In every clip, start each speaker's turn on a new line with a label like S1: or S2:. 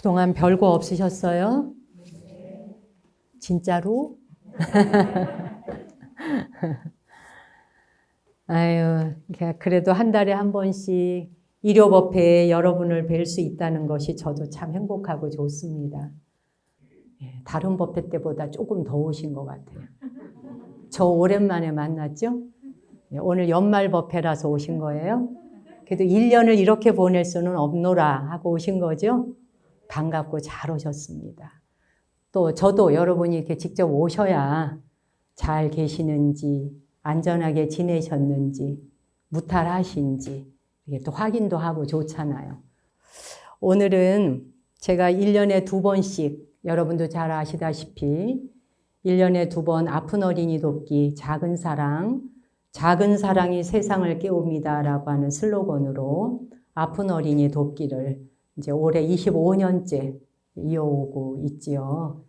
S1: 그동안 별거 없으셨어요? 진짜로? 아유, 그래도 한 달에 한 번씩 일요법회에 여러분을 뵐 수 있다는 것이 저도 참 행복하고 좋습니다. 다른 법회 때보다 조금 더 오신 것 같아요. 저 오랜만에 만났죠? 오늘 연말 법회라서 오신 거예요? 그래도 1년을 이렇게 보낼 수는 없노라 하고 오신 거죠? 반갑고 잘 오셨습니다. 또 저도 여러분이 이렇게 직접 오셔야 잘 계시는지, 안전하게 지내셨는지, 무탈하신지 이게 또 확인도 하고 좋잖아요. 오늘은 제가 1년에 2번씩 여러분도 잘 아시다시피 1년에 2번 아픈 어린이 돕기 작은 사랑이 세상을 깨웁니다 라고 하는 슬로건으로 아픈 어린이 돕기를 이제 올해 25년째 이어오고 있지요.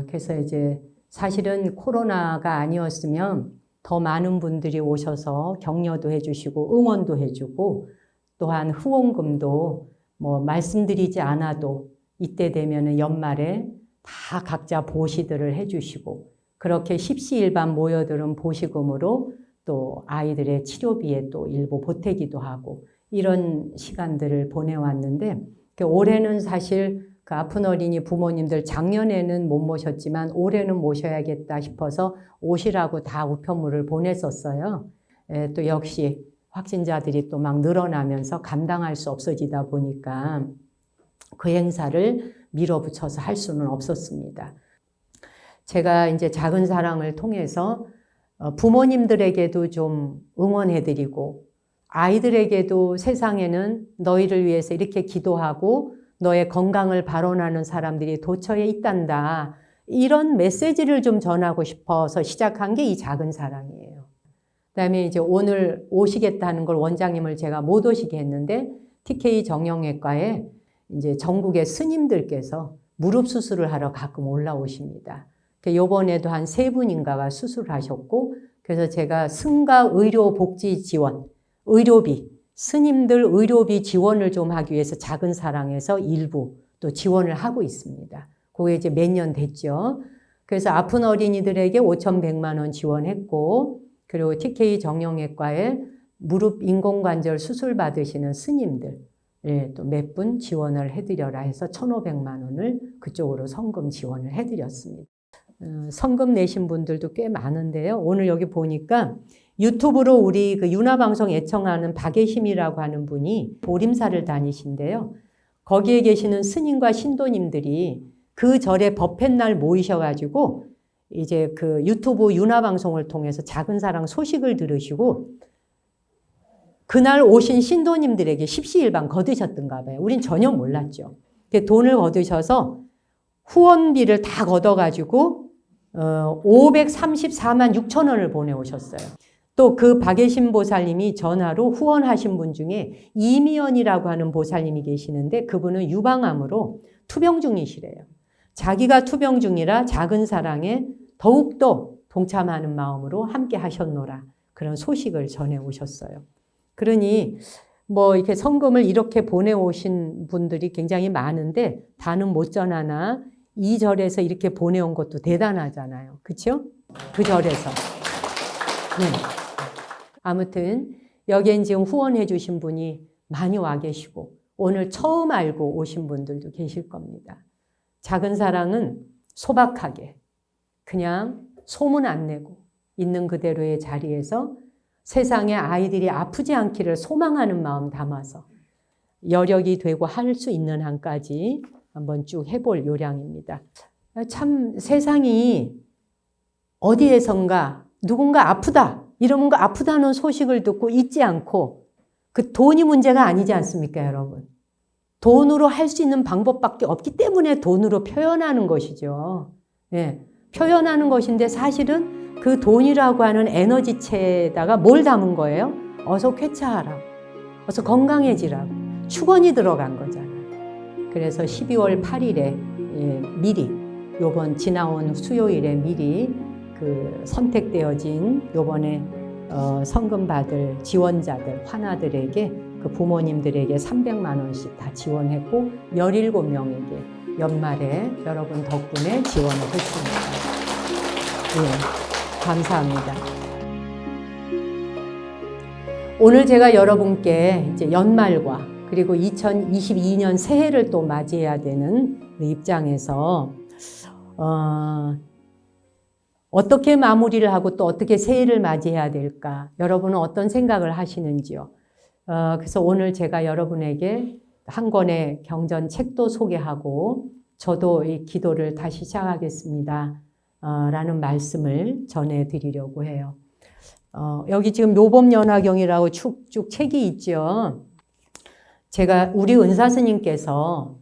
S1: 그래서 이제 사실은 코로나가 아니었으면 더 많은 분들이 오셔서 격려도 해주시고 응원도 해주고 또한 후원금도 뭐 말씀드리지 않아도 이때 되면은 연말에 다 각자 보시들을 해주시고 그렇게 십시일반 모여들은 보시금으로 또 아이들의 치료비에 또 일부 보태기도 하고 이런 시간들을 보내왔는데 올해는 사실 그 아픈 어린이 부모님들 작년에는 못 모셨지만 올해는 모셔야겠다 싶어서 오시라고 다 우편물을 보냈었어요. 또 역시 확진자들이 또 막 늘어나면서 감당할 수 없어지다 보니까 그 행사를 밀어붙여서 할 수는 없었습니다. 제가 이제 작은 사랑을 통해서 부모님들에게도 좀 응원해드리고 아이들에게도 세상에는 너희를 위해서 이렇게 기도하고 너의 건강을 발원하는 사람들이 도처에 있단다. 이런 메시지를 좀 전하고 싶어서 시작한 게 이 작은 사랑이에요. 그다음에 이제 오늘 오시겠다는 걸 원장님을 제가 못 오시게 했는데 TK 정형외과에 이제 전국의 스님들께서 무릎 수술을 하러 가끔 올라오십니다. 요번에도 한 3분인가가 수술을 하셨고 그래서 제가 승가 의료복지 지원, 의료비, 스님들 의료비 지원을 좀 하기 위해서 작은 사랑에서 일부 또 지원을 하고 있습니다. 그게 이제 몇 년 됐죠. 그래서 아픈 어린이들에게 5,100만 원 지원했고 그리고 TK 정형외과에 무릎 인공관절 수술 받으시는 스님들 또 몇 분 지원을 해드려라 해서 1,500만 원을 그쪽으로 성금 지원을 해드렸습니다. 성금 내신 분들도 꽤 많은데요. 오늘 여기 보니까 유튜브로 우리 그 윤화방송 애청하는 박예심이라고 하는 분이 보림사를 다니신데요. 거기에 계시는 스님과 신도님들이 그 절에 법회날 모이셔가지고 이제 그 유튜브 윤화방송을 통해서 작은 사랑 소식을 들으시고 그날 오신 신도님들에게 십시일반 거두셨던가 봐요. 우린 전혀 몰랐죠. 돈을 거두셔서 후원비를 다 걷어가지고 534만 6천 원을 보내오셨어요. 또 그 박예심 보살님이 전화로 후원하신 분 중에 이미연이라고 하는 보살님이 계시는데 그분은 유방암으로 투병 중이시래요. 자기가 투병 중이라 작은 사랑에 더욱더 동참하는 마음으로 함께 하셨노라. 그런 소식을 전해 오셨어요. 그러니 뭐 이렇게 성금을 이렇게 보내오신 분들이 굉장히 많은데 다는 못 전하나 이 절에서 이렇게 보내온 것도 대단하잖아요. 그렇죠? 그 절에서. 네. 아무튼 여기엔 지금 후원해 주신 분이 많이 와 계시고 오늘 처음 알고 오신 분들도 계실 겁니다. 작은 사랑은 소박하게 그냥 소문 안 내고 있는 그대로의 자리에서 세상에 아이들이 아프지 않기를 소망하는 마음 담아서 여력이 되고 할 수 있는 한까지 한번 쭉 해볼 요량입니다. 참 세상이 어디에선가 누군가 아프다 이러면 그 아프다는 소식을 듣고 잊지 않고 그 돈이 문제가 아니지 않습니까, 여러분? 돈으로 할 수 있는 방법밖에 없기 때문에 돈으로 표현하는 것이죠. 예, 표현하는 것인데 사실은 그 돈이라고 하는 에너지체에다가 뭘 담은 거예요? 어서 쾌차하라. 어서 건강해지라고. 축원이 들어간 거잖아요. 그래서 12월 8일에 미리 요번 지나온 수요일에 미리 그 선택되어진 요번에 성금 받을 지원자들, 환아들에게 그 그 부모님들에게 300만 원씩 다 지원했고 17명에게 연말에 여러분 덕분에 지원을 했습니다. 예, 감사합니다. 오늘 제가 여러분께 이제 연말과 그리고 2022년 새해를 또 맞이해야 되는 입장에서 어떻게 마무리를 하고 또 어떻게 새해를 맞이해야 될까? 여러분은 어떤 생각을 하시는지요? 그래서 오늘 제가 여러분에게 한 권의 경전 책도 소개하고 저도 이 기도를 다시 시작하겠습니다. 라는 말씀을 전해드리려고 해요. 여기 지금 묘법연화경이라고 쭉쭉 책이 있죠. 제가 우리 은사 스님께서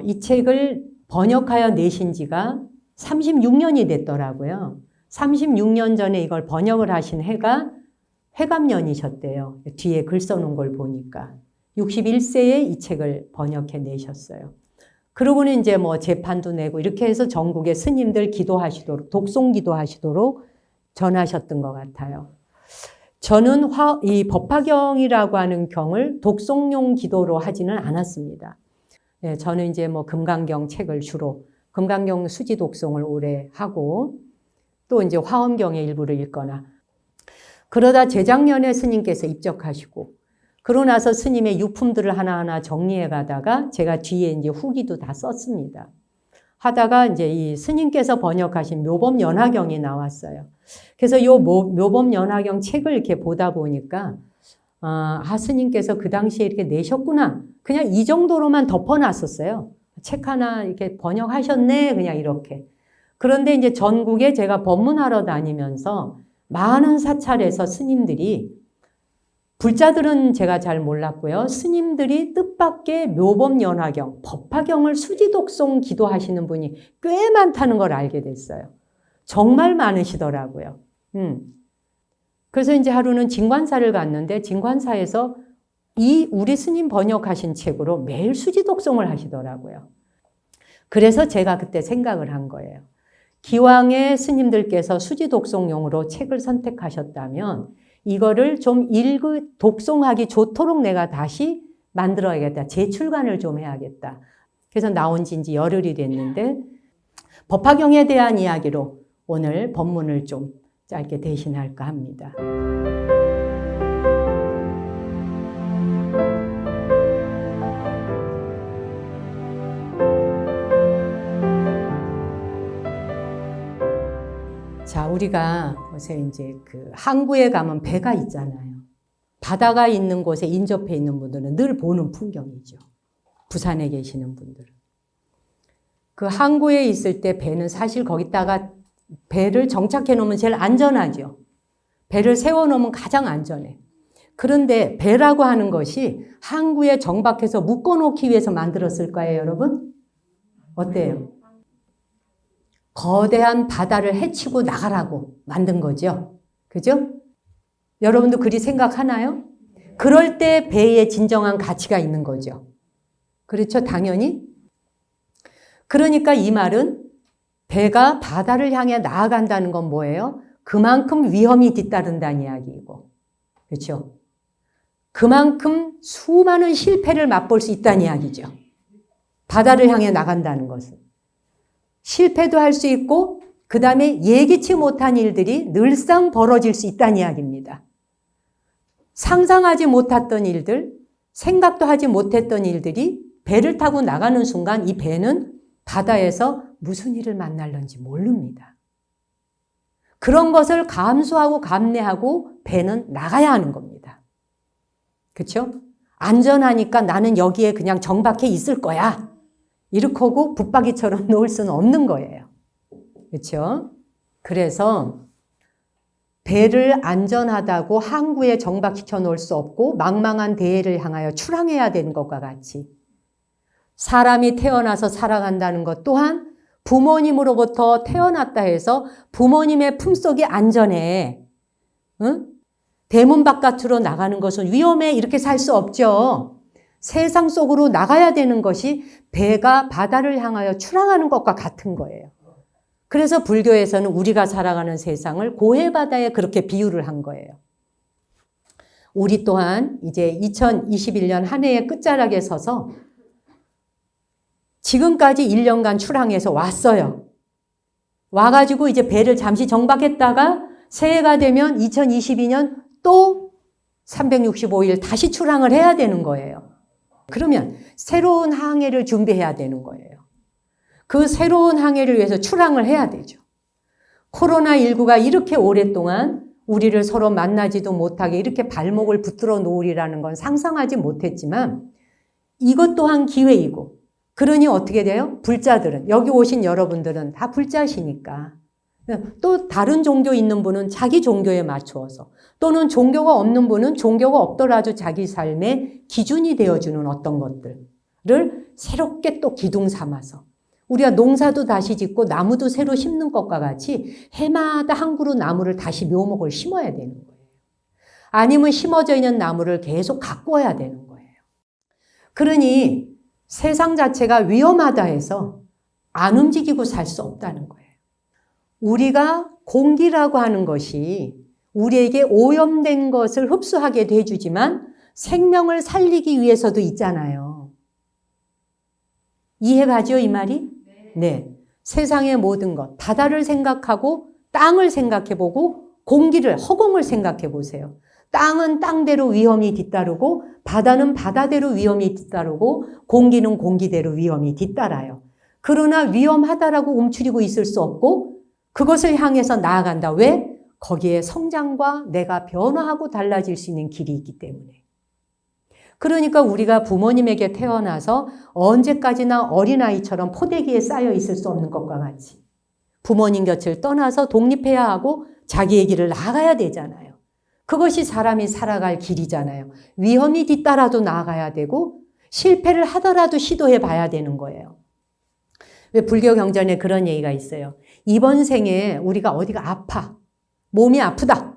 S1: 이 책을 번역하여 내신 지가 36년이 됐더라고요. 36년 전에 이걸 번역을 하신 해가 회감년이셨대요. 뒤에 글 써놓은 걸 보니까. 61세에 이 책을 번역해 내셨어요. 그러고는 이제 뭐 재판도 내고 이렇게 해서 전국의 스님들 기도하시도록, 독송 기도하시도록 전하셨던 것 같아요. 저는 이 법화경이라고 하는 경을 독송용 기도로 하지는 않았습니다. 네, 저는 이제 뭐 금강경 책을 주로 금강경 수지 독송을 오래 하고 또 이제 화엄경의 일부를 읽거나 그러다 재작년에 스님께서 입적하시고 그러고 나서 스님의 유품들을 하나하나 정리해 가다가 제가 뒤에 이제 후기도 다 썼습니다. 하다가 이제 이 스님께서 번역하신 묘법연화경이 나왔어요. 그래서 이 묘법연화경 책을 이렇게 보다 보니까 스님께서 그 당시에 이렇게 내셨구나. 그냥 이 정도로만 덮어놨었어요. 책 하나 이렇게 번역하셨네. 그냥 이렇게. 그런데 이제 전국에 제가 법문하러 다니면서 많은 사찰에서 스님들이 불자들은 제가 잘 몰랐고요. 스님들이 뜻밖의 묘법연화경, 법화경을 수지독송 기도하시는 분이 꽤 많다는 걸 알게 됐어요. 정말 많으시더라고요. 그래서 이제 하루는 진관사를 갔는데 진관사에서 이 우리 스님 번역하신 책으로 매일 수지독송을 하시더라고요. 그래서 제가 그때 생각을 한 거예요. 기왕에 스님들께서 수지독송용으로 책을 선택하셨다면 이거를 좀 독송하기 좋도록 내가 다시 만들어야겠다. 재출간을 좀 해야겠다. 그래서 나온 지 이제 열흘이 됐는데 법화경에 대한 이야기로 오늘 법문을 좀 짧게 대신할까 합니다. 자, 우리가 요새 이제 그 항구에 가면 배가 있잖아요. 바다가 있는 곳에 인접해 있는 분들은 늘 보는 풍경이죠. 부산에 계시는 분들은. 그 항구에 있을 때 배는 사실 거기다가 배를 정착해 놓으면 제일 안전하죠. 배를 세워 놓으면 가장 안전해. 그런데 배라고 하는 것이 항구에 정박해서 묶어 놓기 위해서 만들었을 거예요, 여러분? 어때요? 거대한 바다를 헤치고 나가라고 만든 거죠. 그죠? 여러분도 그리 생각하나요? 그럴 때 배에 진정한 가치가 있는 거죠. 그렇죠? 당연히. 그러니까 이 말은 배가 바다를 향해 나아간다는 건 뭐예요? 그만큼 위험이 뒤따른다는 이야기이고. 그렇죠? 그만큼 수많은 실패를 맛볼 수 있다는 이야기죠. 바다를 향해 나간다는 것은. 실패도 할 수 있고 그 다음에 예기치 못한 일들이 늘상 벌어질 수 있다는 이야기입니다. 상상하지 못했던 일들, 생각도 하지 못했던 일들이 배를 타고 나가는 순간 이 배는 바다에서 무슨 일을 만날는지 모릅니다. 그런 것을 감수하고 감내하고 배는 나가야 하는 겁니다. 그렇죠? 안전하니까 나는 여기에 그냥 정박해 있을 거야. 이렇게 하고 붙박이처럼 놓을 수는 없는 거예요. 그렇죠? 그래서 배를 안전하다고 항구에 정박시켜 놓을 수 없고 망망한 대해를 향하여 출항해야 되는 것과 같이 사람이 태어나서 살아간다는 것 또한 부모님으로부터 태어났다 해서 부모님의 품속이 안전해. 응? 대문 바깥으로 나가는 것은 위험해. 이렇게 살 수 없죠. 세상 속으로 나가야 되는 것이 배가 바다를 향하여 출항하는 것과 같은 거예요. 그래서 불교에서는 우리가 살아가는 세상을 고해바다에 그렇게 비유를 한 거예요. 우리 또한 이제 2021년 한 해의 끝자락에 서서 지금까지 1년간 출항해서 왔어요. 와가지고 이제 배를 잠시 정박했다가 새해가 되면 2022년 또 365일 다시 출항을 해야 되는 거예요. 그러면 새로운 항해를 준비해야 되는 거예요. 그 새로운 항해를 위해서 출항을 해야 되죠. 코로나19가 이렇게 오랫동안 우리를 서로 만나지도 못하게 이렇게 발목을 붙들어 놓으리라는 건 상상하지 못했지만 이것 또한 기회이고, 그러니 어떻게 돼요? 불자들은, 여기 오신 여러분들은 다 불자시니까 또 다른 종교 있는 분은 자기 종교에 맞추어서, 또는 종교가 없는 분은 종교가 없더라도 자기 삶의 기준이 되어주는 어떤 것들을 새롭게 또 기둥 삼아서, 우리가 농사도 다시 짓고 나무도 새로 심는 것과 같이 해마다 한 그루 나무를 다시 묘목을 심어야 되는 거예요. 아니면 심어져 있는 나무를 계속 가꾸어야 되는 거예요. 그러니 세상 자체가 위험하다 해서 안 움직이고 살 수 없다는 거예요. 우리가 공기라고 하는 것이 우리에게 오염된 것을 흡수하게 돼주지만 생명을 살리기 위해서도 있잖아요. 이해가죠, 이 말이? 네. 세상의 모든 것, 바다를 생각하고 땅을 생각해보고 공기를, 허공을 생각해보세요. 땅은 땅대로 위험이 뒤따르고 바다는 바다대로 위험이 뒤따르고 공기는 공기대로 위험이 뒤따라요. 그러나 위험하다라고 움츠리고 있을 수 없고 그것을 향해서 나아간다. 왜? 거기에 성장과 내가 변화하고 달라질 수 있는 길이 있기 때문에. 그러니까 우리가 부모님에게 태어나서 언제까지나 어린아이처럼 포대기에 쌓여 있을 수 없는 것과 같이 부모님 곁을 떠나서 독립해야 하고 자기의 길을 나아가야 되잖아요. 그것이 사람이 살아갈 길이잖아요. 위험이 뒤따라도 나아가야 되고 실패를 하더라도 시도해 봐야 되는 거예요. 왜 불교 경전에 그런 얘기가 있어요. 이번 생에 우리가 어디가 아파, 몸이 아프다.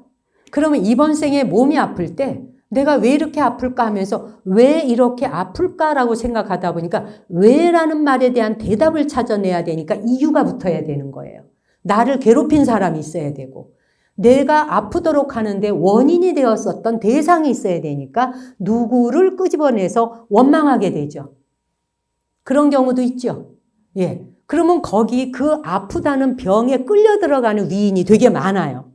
S1: 그러면 이번 생에 몸이 아플 때 내가 왜 이렇게 아플까 하면서 왜 이렇게 아플까라고 생각하다 보니까 왜라는 말에 대한 대답을 찾아내야 되니까 이유가 붙어야 되는 거예요. 나를 괴롭힌 사람이 있어야 되고 내가 아프도록 하는데 원인이 되었었던 대상이 있어야 되니까 누구를 끄집어내서 원망하게 되죠. 그런 경우도 있죠. 예. 그러면 거기 그 아프다는 병에 끌려 들어가는 위인이 되게 많아요.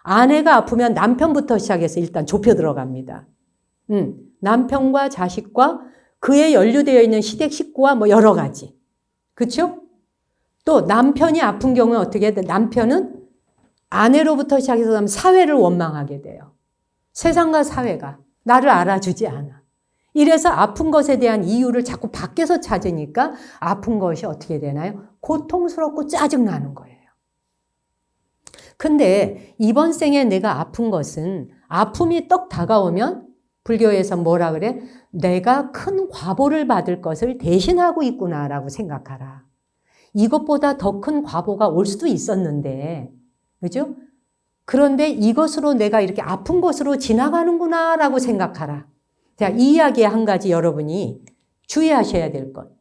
S1: 아내가 아프면 남편부터 시작해서 일단 좁혀 들어갑니다. 남편과 자식과 그에 연루되어 있는 시댁 식구와 뭐 여러 가지. 그렇죠? 또 남편이 아픈 경우에 어떻게 돼? 남편은 아내로부터 시작해서 사회를 원망하게 돼요. 세상과 사회가 나를 알아주지 않아. 이래서 아픈 것에 대한 이유를 자꾸 밖에서 찾으니까 아픈 것이 어떻게 되나요? 고통스럽고 짜증나는 거예요. 근데 이번 생에 내가 아픈 것은 아픔이 떡 다가오면 불교에서 뭐라 그래? 내가 큰 과보를 받을 것을 대신하고 있구나라고 생각하라. 이것보다 더 큰 과보가 올 수도 있었는데, 그죠? 그런데 이것으로 내가 이렇게 아픈 것으로 지나가는구나라고 생각하라. 자, 이 이야기에 한 가지 여러분이 주의하셔야 될 것.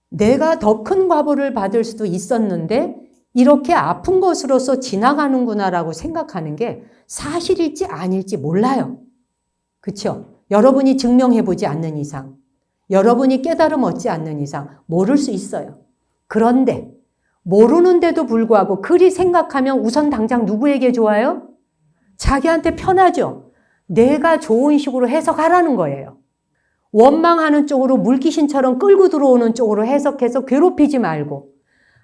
S1: 내가 더 큰 과보를 받을 수도 있었는데 이렇게 아픈 것으로서 지나가는구나라고 생각하는 게 사실일지 아닐지 몰라요. 그렇죠? 여러분이 증명해보지 않는 이상, 여러분이 깨달음 얻지 않는 이상 모를 수 있어요. 그런데 모르는데도 불구하고 그리 생각하면 우선 당장 누구에게 좋아요? 자기한테 편하죠. 내가 좋은 식으로 해석하라는 거예요. 원망하는 쪽으로 물귀신처럼 끌고 들어오는 쪽으로 해석해서 괴롭히지 말고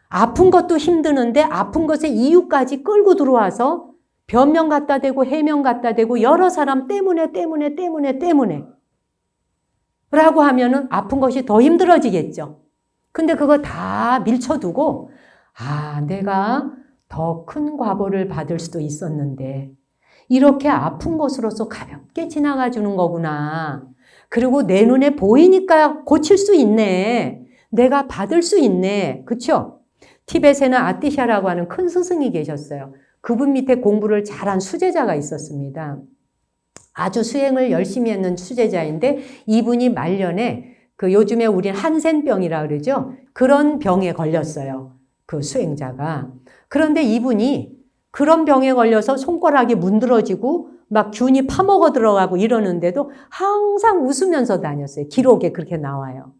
S1: 아픈 것도 힘드는데 아픈 것의 이유까지 끌고 들어와서 변명 갖다 대고 해명 갖다 대고 여러 사람 때문에 라고 하면은 아픈 것이 더 힘들어지겠죠. 근데 그거 다 밀쳐두고 내가 더 큰 과보를 받을 수도 있었는데 이렇게 아픈 것으로서 가볍게 지나가 주는 거구나. 그리고 내 눈에 보이니까 고칠 수 있네. 내가 받을 수 있네. 그렇죠? 티벳에는 아티샤라고 하는 큰 스승이 계셨어요. 그분 밑에 공부를 잘한 수제자가 있었습니다. 아주 수행을 열심히 했는 수제자인데 이분이 말년에 요즘에 우린 한센병이라 그러죠. 그런 병에 걸렸어요. 그 수행자가. 그런데 이분이 그런 병에 걸려서 손가락이 문드러지고 막 균이 파먹어 들어가고 이러는데도 항상 웃으면서 다녔어요. 기록에 그렇게 나와요.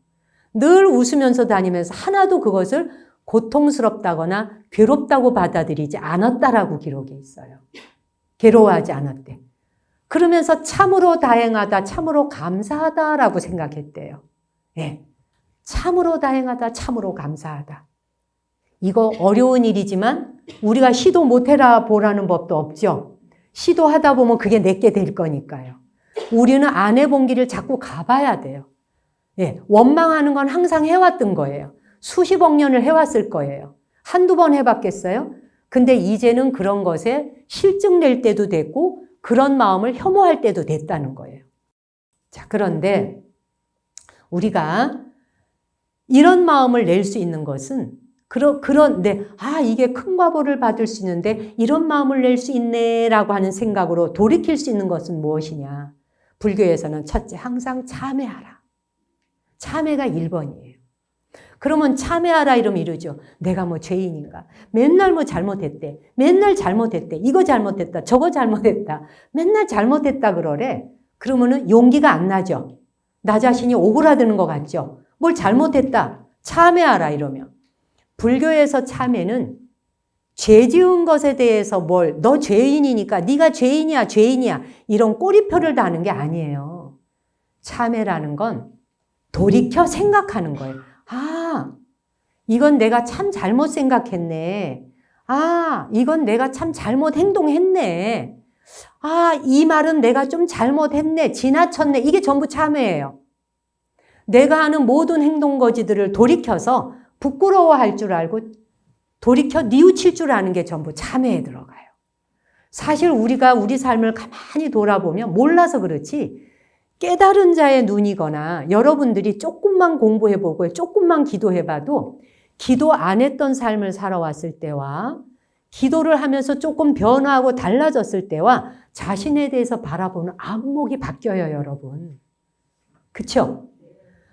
S1: 늘 웃으면서 다니면서 하나도 그것을 고통스럽다거나 괴롭다고 받아들이지 않았다라고 기록에 있어요. 괴로워하지 않았대. 그러면서 참으로 다행하다, 참으로 감사하다라고 생각했대요. 예. 참으로 다행하다, 참으로 감사하다. 이거 어려운 일이지만 우리가 시도 못해라 보라는 법도 없죠. 시도하다 보면 그게 내게 될 거니까요. 우리는 안 해본 길을 자꾸 가봐야 돼요. 예. 원망하는 건 항상 해왔던 거예요. 수십억 년을 해왔을 거예요. 한두 번 해봤겠어요? 근데 이제는 그런 것에 실증 낼 때도 됐고 그런 마음을 혐오할 때도 됐다는 거예요. 자, 그런데 우리가 이런 마음을 낼 수 있는 것은 그런데 이게 큰 과보를 받을 수 있는데 이런 마음을 낼 수 있네라고 하는 생각으로 돌이킬 수 있는 것은 무엇이냐? 불교에서는 첫째 항상 참회하라. 참회가 1번이에요. 그러면 참회하라 이러면 이러죠. 내가 뭐 죄인인가? 맨날 뭐 잘못했대. 맨날 잘못했대. 이거 잘못했다. 저거 잘못했다. 맨날 잘못했다 그러래. 그러면은 용기가 안 나죠. 나 자신이 오그라드는 것 같죠. 뭘 잘못했다. 참회하라 이러면. 불교에서 참회는 죄 지은 것에 대해서 너 죄인이니까 네가 죄인이야 죄인이야 이런 꼬리표를 다는 게 아니에요. 참회라는 건 돌이켜 생각하는 거예요. 이건 내가 참 잘못 생각했네. 이건 내가 참 잘못 행동했네. 이 말은 내가 좀 잘못했네. 지나쳤네. 이게 전부 참회예요. 내가 하는 모든 행동거지들을 돌이켜서 부끄러워할 줄 알고 돌이켜 뉘우칠 줄 아는 게 전부 참회에 들어가요. 사실 우리가 우리 삶을 가만히 돌아보면 몰라서 그렇지 깨달은 자의 눈이거나 여러분들이 조금만 공부해보고 조금만 기도해봐도 기도 안 했던 삶을 살아왔을 때와 기도를 하면서 조금 변화하고 달라졌을 때와 자신에 대해서 바라보는 안목이 바뀌어요, 여러분. 그쵸?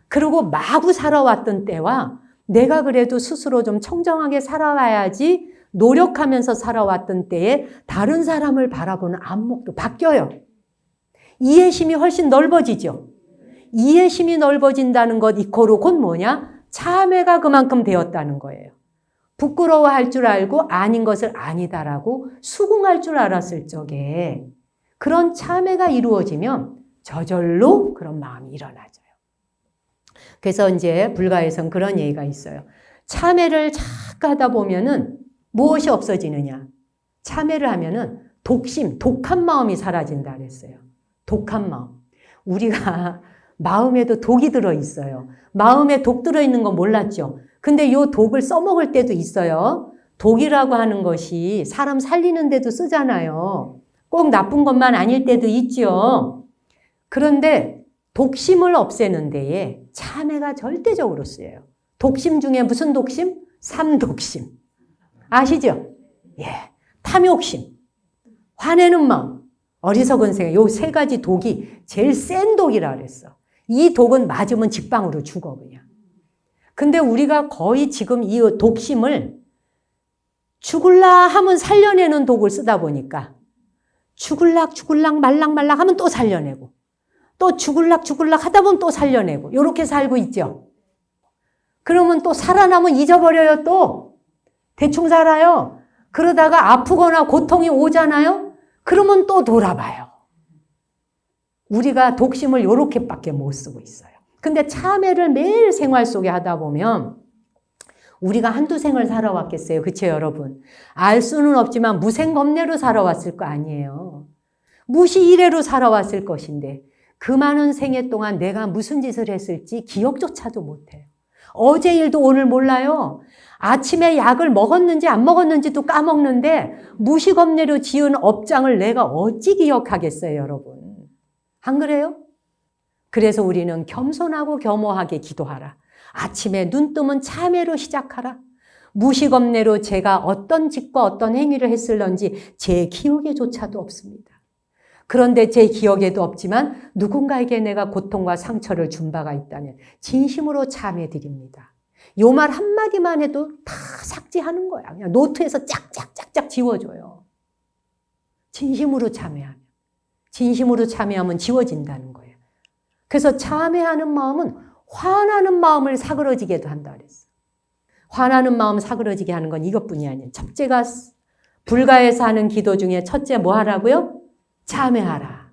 S1: 그리고 마구 살아왔던 때와 내가 그래도 스스로 좀 청정하게 살아와야지 노력하면서 살아왔던 때에 다른 사람을 바라보는 안목도 바뀌어요. 이해심이 훨씬 넓어지죠. 이해심이 넓어진다는 것 이코로 곧 뭐냐? 참회가 그만큼 되었다는 거예요. 부끄러워할 줄 알고 아닌 것을 아니다라고 수긍할 줄 알았을 적에 그런 참회가 이루어지면 저절로 그런 마음이 일어나져요. 그래서 이제 불가에선 그런 얘기가 있어요. 참회를 자꾸 하다 보면은 무엇이 없어지느냐? 참회를 하면은 독심, 독한 마음이 사라진다 그랬어요. 독한 마음. 우리가 마음에도 독이 들어있어요. 마음에 독 들어있는 건 몰랐죠. 근데 이 독을 써먹을 때도 있어요. 독이라고 하는 것이 사람 살리는 데도 쓰잖아요. 꼭 나쁜 것만 아닐 때도 있죠. 그런데 독심을 없애는 데에 참회가 절대적으로 쓰여요. 독심 중에 무슨 독심? 삼독심. 아시죠? 예. 탐욕심, 화내는 마음, 어리석은 생각, 요 세 가지 독이 제일 센 독이라 그랬어. 이 독은 맞으면 직방으로 죽어 그냥. 근데 우리가 거의 지금 이 독심을 죽을라 하면 살려내는 독을 쓰다 보니까 죽을락 말락 하면 또 살려내고 또 죽을락 하다 보면 또 살려내고 이렇게 살고 있죠. 그러면 또 살아나면 잊어버려요. 또 대충 살아요. 그러다가 아프거나 고통이 오잖아요. 그러면 또 돌아봐요. 우리가 독심을 이렇게밖에 못 쓰고 있어요. 근데 참회를 매일 생활 속에 하다 보면 우리가 한두 생을 살아왔겠어요. 그쵸, 여러분? 알 수는 없지만 무생겁내로 살아왔을 거 아니에요. 무시일해로 살아왔을 것인데 그 많은 생애 동안 내가 무슨 짓을 했을지 기억조차도 못해요. 어제 일도 오늘 몰라요. 아침에 약을 먹었는지 안 먹었는지도 까먹는데 무시겁내로 지은 업장을 내가 어찌 기억하겠어요, 여러분? 안 그래요? 그래서 우리는 겸손하고 겸허하게 기도하라. 아침에 눈 뜨면 참회로 시작하라. 무시겁내로 제가 어떤 짓과 어떤 행위를 했을런지 제 기억에조차도 없습니다. 그런데 제 기억에도 없지만 누군가에게 내가 고통과 상처를 준 바가 있다면 진심으로 참회드립니다. 요 말 한마디만 해도 다 삭제하는 거야. 그냥 노트에서 짝짝짝짝 지워줘요. 진심으로 참회하면. 진심으로 참회하면 지워진다는 거예요. 그래서 참회하는 마음은 화나는 마음을 사그러지게도 한다 그랬어요. 화나는 마음 사그러지게 하는 건 이것뿐이 아니에요. 첫째가 불가에서 하는 기도 중에 첫째 뭐 하라고요? 참회하라.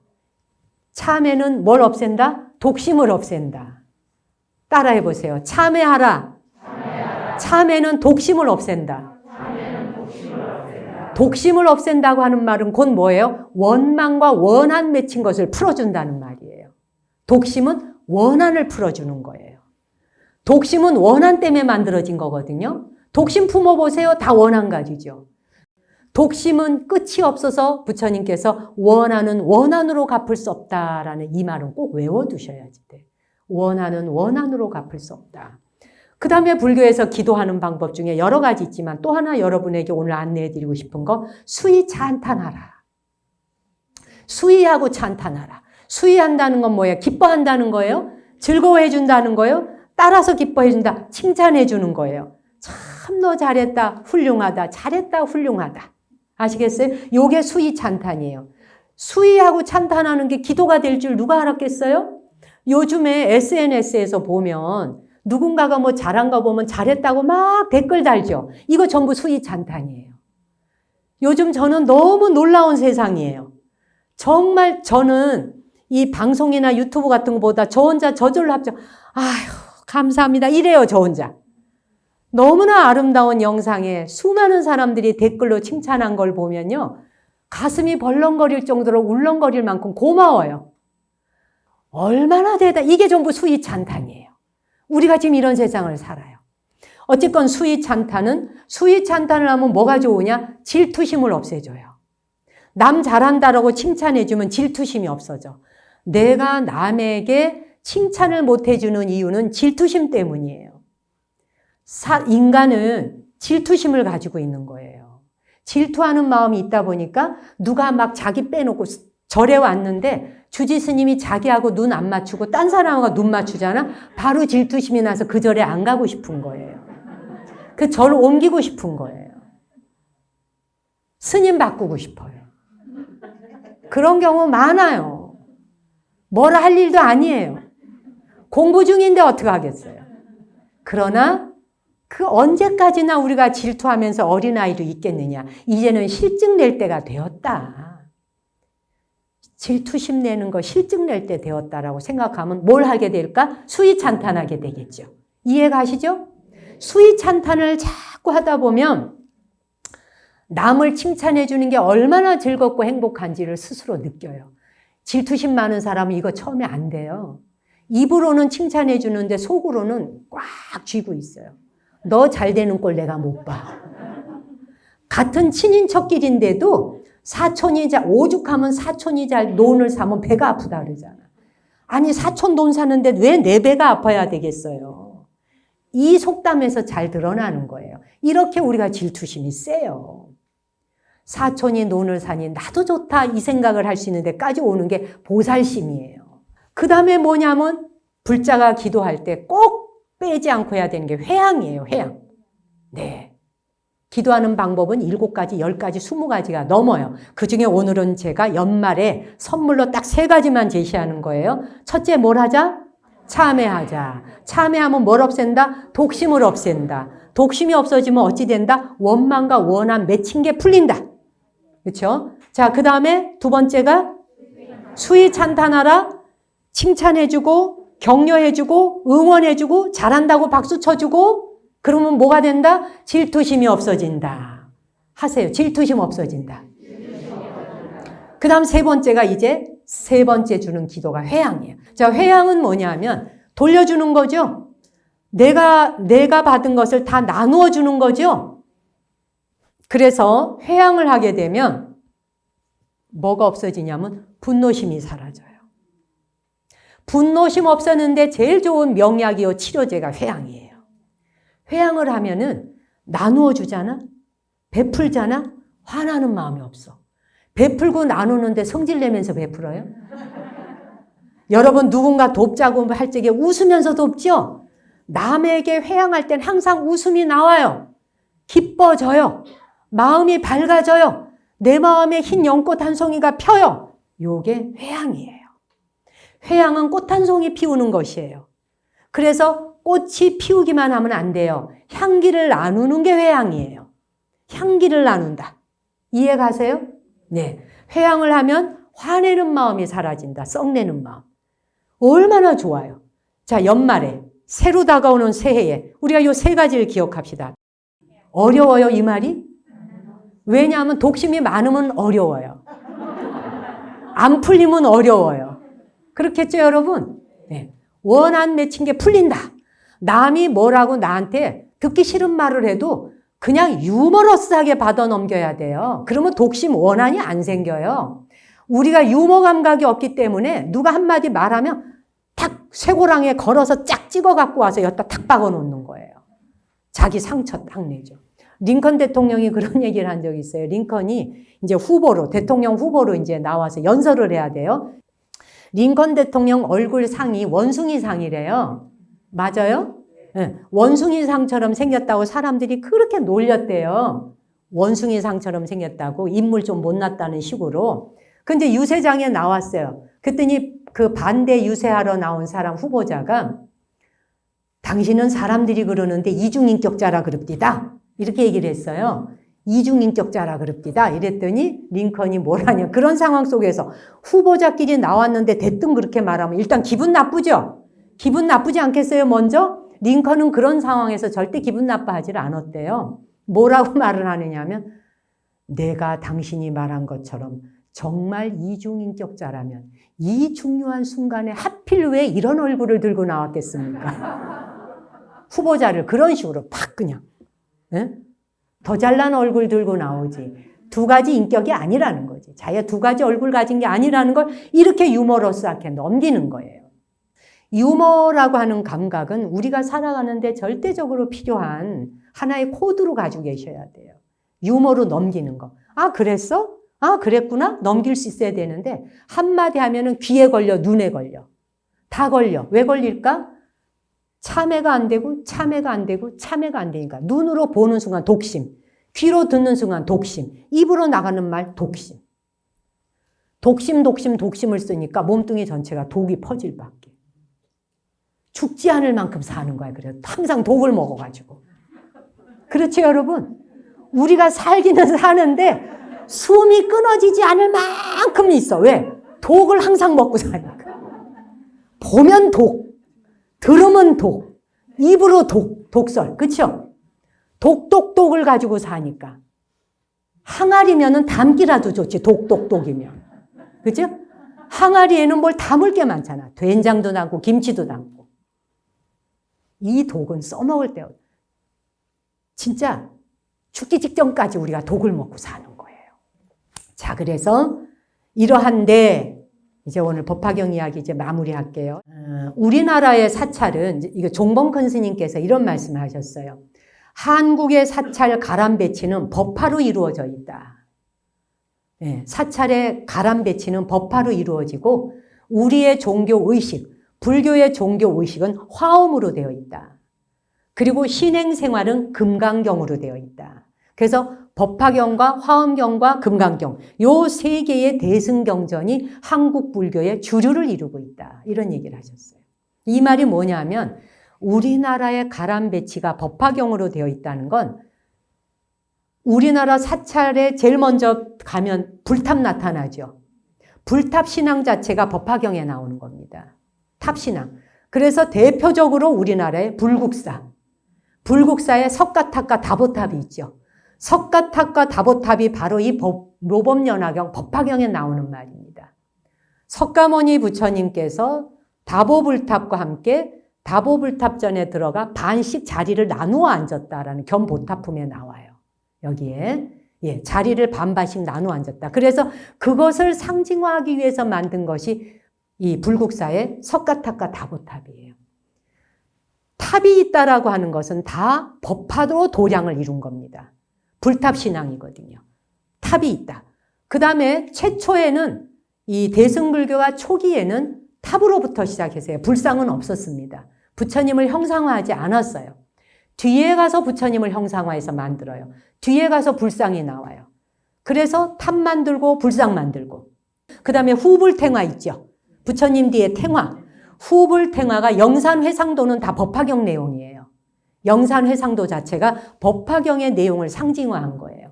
S1: 참회는 뭘 없앤다? 독심을 없앤다. 따라해 보세요. 참회하라. 참회는 독심을 없앤다. 독심을 없앤다고 하는 말은 곧 뭐예요? 원망과 원한 맺힌 것을 풀어준다는 말이에요. 독심은 원한을 풀어주는 거예요. 독심은 원한 때문에 만들어진 거거든요. 독심 품어보세요. 다 원한 가지죠. 독심은 끝이 없어서 부처님께서 원한은 원한으로 갚을 수 없다라는 이 말은 꼭 외워두셔야지 돼. 원한은 원한으로 갚을 수 없다. 그 다음에 불교에서 기도하는 방법 중에 여러 가지 있지만 또 하나 여러분에게 오늘 안내해드리고 싶은 거 수위 찬탄하라. 수위하고 찬탄하라. 수위한다는 건 뭐예요? 기뻐한다는 거예요? 즐거워해준다는 거예요? 따라서 기뻐해준다. 칭찬해주는 거예요. 참 너 잘했다. 훌륭하다. 잘했다. 훌륭하다. 아시겠어요? 요게 수위 찬탄이에요. 수위하고 찬탄하는 게 기도가 될 줄 누가 알았겠어요? 요즘에 SNS에서 보면 누군가가 뭐 잘한 거 보면 잘했다고 막 댓글 달죠. 이거 전부 수위 찬탄이에요. 요즘 저는 너무 놀라운 세상이에요. 정말 저는 이 방송이나 유튜브 같은 거보다 저 혼자 저절로 합쳐 아휴 감사합니다 이래요. 저 혼자. 너무나 아름다운 영상에 수많은 사람들이 댓글로 칭찬한 걸 보면요. 가슴이 벌렁거릴 정도로 울렁거릴 만큼 고마워요. 얼마나 이게 전부 수위 찬탄이에요. 우리가 지금 이런 세상을 살아요. 어쨌건 수위 찬탄을 하면 뭐가 좋으냐? 질투심을 없애줘요. 남 잘한다라고 칭찬해주면 질투심이 없어져. 내가 남에게 칭찬을 못해주는 이유는 질투심 때문이에요. 인간은 질투심을 가지고 있는 거예요. 질투하는 마음이 있다 보니까 누가 막 자기 빼놓고 절에 왔는데 주지 스님이 자기하고 눈 안 맞추고 딴 사람하고 눈 맞추잖아. 바로 질투심이 나서 그 절에 안 가고 싶은 거예요. 그 절을 옮기고 싶은 거예요. 스님 바꾸고 싶어요. 그런 경우 많아요. 뭐라 할 일도 아니에요. 공부 중인데 어떻게 하겠어요. 그러나 그 언제까지나 우리가 질투하면서 어린아이로 있겠느냐. 이제는 실증 낼 때가 되었다. 질투심 내는 거 실증 낼 때 되었다라고 생각하면 뭘 하게 될까? 수위 찬탄하게 되겠죠. 이해 가시죠? 수위 찬탄을 자꾸 하다 보면 남을 칭찬해 주는 게 얼마나 즐겁고 행복한지를 스스로 느껴요. 질투심 많은 사람은 이거 처음에 안 돼요. 입으로는 칭찬해 주는데 속으로는 꽉 쥐고 있어요. 너 잘 되는 꼴 내가 못 봐. 같은 친인척끼리인데도 오죽하면 사촌이 잘 돈을 사면 배가 아프다 그러잖아. 아니 사촌 돈 사는데 왜 내 배가 아파야 되겠어요. 이 속담에서 잘 드러나는 거예요. 이렇게 우리가 질투심이 세요. 사촌이 돈을 사니 나도 좋다 이 생각을 할 수 있는 데까지 오는 게 보살심이에요. 그 다음에 뭐냐면 불자가 기도할 때 꼭 빼지 않고 해야 되는 게 회향이에요. 회향. 네. 기도하는 방법은 7가지, 10가지, 20가지가 넘어요. 그중에 오늘은 제가 연말에 선물로 딱 3가지만 제시하는 거예요. 첫째 뭘 하자? 참회하자. 참회하면 뭘 없앤다? 독심을 없앤다. 독심이 없어지면 어찌 된다? 원망과 원한 맺힌 게 풀린다. 그렇죠? 자, 그 다음에 두 번째가 수위 찬탄하라. 칭찬해주고 격려해주고 응원해주고 잘한다고 박수 쳐주고 그러면 뭐가 된다? 질투심이 없어진다. 하세요. 질투심 없어진다. 그 다음 세 번째가 이제 세 번째 주는 기도가 회향이에요. 자, 회향은 뭐냐면 돌려주는 거죠. 내가 받은 것을 다 나누어 주는 거죠. 그래서 회향을 하게 되면 뭐가 없어지냐면 분노심이 사라져요. 분노심 없었는데 제일 좋은 명약이요 치료제가 회향이에요. 회향을 하면은 나누어 주잖아. 베풀잖아. 화나는 마음이 없어. 베풀고 나누는데 성질 내면서 베풀어요? 여러분 누군가 돕자고 할 적에 웃으면서 돕죠? 남에게 회향할 땐 항상 웃음이 나와요. 기뻐져요. 마음이 밝아져요. 내 마음에 흰 연꽃 한 송이가 펴요. 요게 회양이에요. 회양은 꽃 한 송이 피우는 것이에요. 그래서 꽃이 피우기만 하면 안 돼요. 향기를 나누는 게 회양이에요. 향기를 나눈다. 이해 가세요? 네. 회양을 하면 화내는 마음이 사라진다. 썩내는 마음. 얼마나 좋아요. 자, 연말에 새로 다가오는 새해에 우리가 요 세 가지를 기억합시다. 어려워요, 이 말이? 왜냐하면 독심이 많으면 어려워요. 안 풀리면 어려워요. 그렇겠죠, 여러분? 네. 원한 맺힌 게 풀린다. 남이 뭐라고 나한테 듣기 싫은 말을 해도 그냥 유머러스하게 받아 넘겨야 돼요. 그러면 독심 원한이 안 생겨요. 우리가 유머 감각이 없기 때문에 누가 한마디 말하면 탁 쇠고랑에 걸어서 짝 찍어 갖고 와서 여기다 탁 박아 놓는 거예요. 자기 상처 딱 내죠. 링컨 대통령이 그런 얘기를 한 적이 있어요. 링컨이 이제 후보로, 대통령 후보로 이제 나와서 연설을 해야 돼요. 링컨 대통령 얼굴 상이 원숭이 상이래요. 맞아요? 네. 원숭이 상처럼 생겼다고 사람들이 그렇게 놀렸대요. 원숭이 상처럼 생겼다고, 인물 좀 못났다는 식으로. 근데 유세장에 나왔어요. 그랬더니 그 반대 유세하러 나온 사람 후보자가 당신은 사람들이 그러는데 이중인격자라 그럽디다. 이렇게 얘기를 했어요. 이중인격자라 그럽디다. 이랬더니 링컨이 뭐라냐. 그런 상황 속에서 후보자끼리 나왔는데 대뜸 그렇게 말하면 일단 기분 나쁘죠? 기분 나쁘지 않겠어요, 먼저? 링컨은 그런 상황에서 절대 기분 나빠하지 않았대요. 뭐라고 말을 하느냐면 내가 당신이 말한 것처럼 정말 이중인격자라면 이 중요한 순간에 하필 왜 이런 얼굴을 들고 나왔겠습니까? 후보자를 그런 식으로 팍 그냥. 네? 더 잘난 얼굴 들고 나오지. 두 가지 인격이 아니라는 거지. 자기가 두 가지 얼굴 가진 게 아니라는 걸 이렇게 유머러스하게 넘기는 거예요. 유머라고 하는 감각은 우리가 살아가는데 절대적으로 필요한 하나의 코드로 가지고 계셔야 돼요. 유머로 넘기는 거. 아, 그랬어? 아, 그랬구나? 넘길 수 있어야 되는데 한마디 하면은 귀에 걸려, 눈에 걸려. 다 걸려. 왜 걸릴까? 참회가 안 되고 참회가 안 되고 참회가 안 되니까 눈으로 보는 순간 독심, 귀로 듣는 순간 독심, 입으로 나가는 말 독심. 독심을 쓰니까 몸뚱이 전체가 독이 퍼질 밖에. 죽지 않을 만큼 사는 거야. 그래서 항상 독을 먹어가지고. 그렇죠, 여러분? 우리가 살기는 사는데 숨이 끊어지지 않을 만큼 있어. 왜? 독을 항상 먹고 사니까. 보면 독, 들으면 독, 입으로 독, 독설. 그렇죠? 독을 가지고 사니까. 항아리면은 담기라도 좋지. 독이면. 그죠? 항아리에는 뭘 담을 게 많잖아. 된장도 담고 김치도 담고. 이 독은 써먹을 때 진짜 죽기 직전까지 우리가 독을 먹고 사는 거예요. 자, 그래서 이러한데 이제 오늘 법화경 이야기 이제 마무리할게요. 우리나라의 사찰은 이거 종범큰 스님께서 이런 말씀을 하셨어요. 한국의 사찰 가람 배치는 법화로 이루어져 있다. 네, 사찰의 가람 배치는 법화로 이루어지고 우리의 종교 의식, 불교의 종교 의식은 화엄으로 되어 있다. 그리고 신행 생활은 금강경으로 되어 있다. 그래서 법화경과 화엄경과 금강경 요 세 개의 대승경전이 한국 불교의 주류를 이루고 있다. 이런 얘기를 하셨어요. 이 말이 뭐냐면 우리나라의 가람 배치가 법화경으로 되어 있다는 건 우리나라 사찰에 제일 먼저 가면 불탑 나타나죠. 불탑 신앙 자체가 법화경에 나오는 겁니다. 탑신앙. 그래서 대표적으로 우리나라의 불국사에 석가탑과 다보탑이 있죠. 석가탑과 다보탑이 바로 이 묘법연화경 법화경에 나오는 말입니다. 석가모니 부처님께서 다보불탑과 함께 다보불탑전에 들어가 반씩 자리를 나누어 앉았다라는 견보타품에 나와요. 여기에 자리를 반반씩 나누어 앉았다. 그래서 그것을 상징화하기 위해서 만든 것이 이 불국사의 석가탑과 다보탑이에요. 탑이 있다라고 하는 것은 다 법화로 도량을 이룬 겁니다. 불탑 신앙이거든요. 탑이 있다. 그 다음에 최초에는 이 대승불교가 초기에는 탑으로부터 시작했어요. 불상은 없었습니다. 부처님을 형상화하지 않았어요. 뒤에 가서 부처님을 형상화해서 만들어요. 뒤에 가서 불상이 나와요. 그래서 탑 만들고 불상 만들고 그 다음에 후불탱화 있죠. 부처님 뒤에 탱화. 후불탱화가 영산회상도는 다 법화경 내용이에요. 영산회상도 자체가 법화경의 내용을 상징화한 거예요.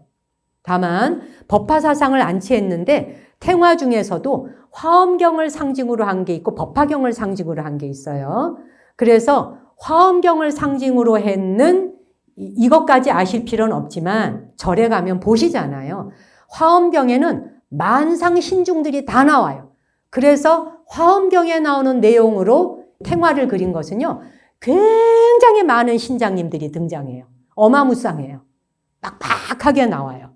S1: 다만 법화사상을 안치했는데 탱화 중에서도 화엄경을 상징으로 한 게 있고 법화경을 상징으로 한 게 있어요. 그래서 화엄경을 상징으로 했는 이것까지 아실 필요는 없지만 절에 가면 보시잖아요. 화엄경에는 만상 신중들이 다 나와요. 그래서 화엄경에 나오는 내용으로 탱화를 그린 것은요. 굉장히 많은 신장님들이 등장해요. 어마무쌍해요. 빡빡하게 나와요.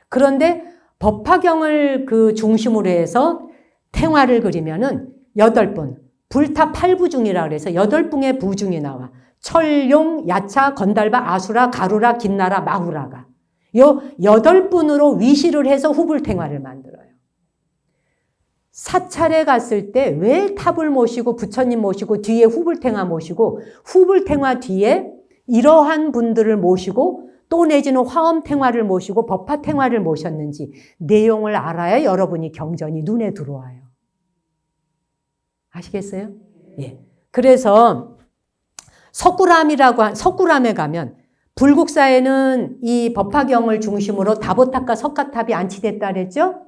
S1: 그런데 법화경을 그 중심으로 해서 탱화를 그리면은 8분, 불타 8부중이라 그래서 8분의 부중이 나와. 철용, 야차, 건달바, 아수라, 가루라, 긴나라, 마후라가. 요 8분으로 위시를 해서 후불탱화를 만들어요. 사찰에 갔을 때 왜 탑을 모시고 부처님 모시고 뒤에 후불탱화 모시고 후불탱화 뒤에 이러한 분들을 모시고 또 내지는 화엄탱화를 모시고 법화탱화를 모셨는지 내용을 알아야 여러분이 경전이 눈에 들어와요. 아시겠어요? 예. 그래서 석굴암에 가면 불국사에는 이 법화경을 중심으로 다보탑과 석가탑이 안치됐다 그랬죠?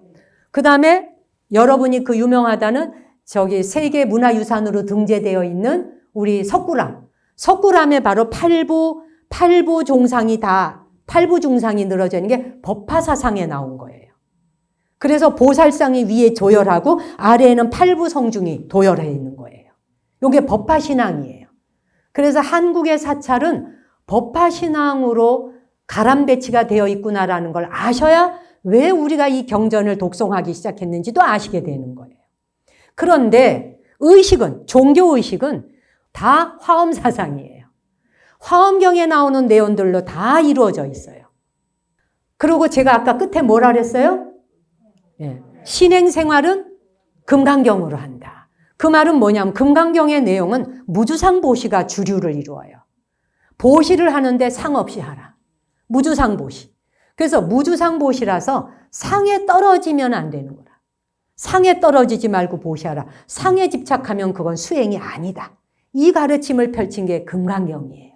S1: 그 다음에 여러분이 그 유명하다는 저기 세계 문화유산으로 등재되어 있는 우리 석굴암. 석굴암에 바로 팔부 중상이 늘어져 있는 게 법화사상에 나온 거예요. 그래서 보살상이 위에 조열하고 아래에는 팔부 성중이 도열해 있는 거예요. 이게 법화신앙이에요. 그래서 한국의 사찰은 법화신앙으로 가람배치가 되어 있구나라는 걸 아셔야 왜 우리가 이 경전을 독송하기 시작했는지도 아시게 되는 거예요. 그런데 종교의식은 다 화엄사상이에요. 화엄경에 나오는 내용들로 다 이루어져 있어요. 그리고 제가 아까 끝에 뭐라 그랬어요? 예. 신행생활은 금강경으로 한다. 그 말은 뭐냐면 금강경의 내용은 무주상보시가 주류를 이루어요. 보시를 하는데 상 없이 하라. 무주상보시. 그래서 무주상보시라서 상에 떨어지면 안 되는 거라. 상에 떨어지지 말고 보시하라. 상에 집착하면 그건 수행이 아니다. 이 가르침을 펼친 게 금강경이에요.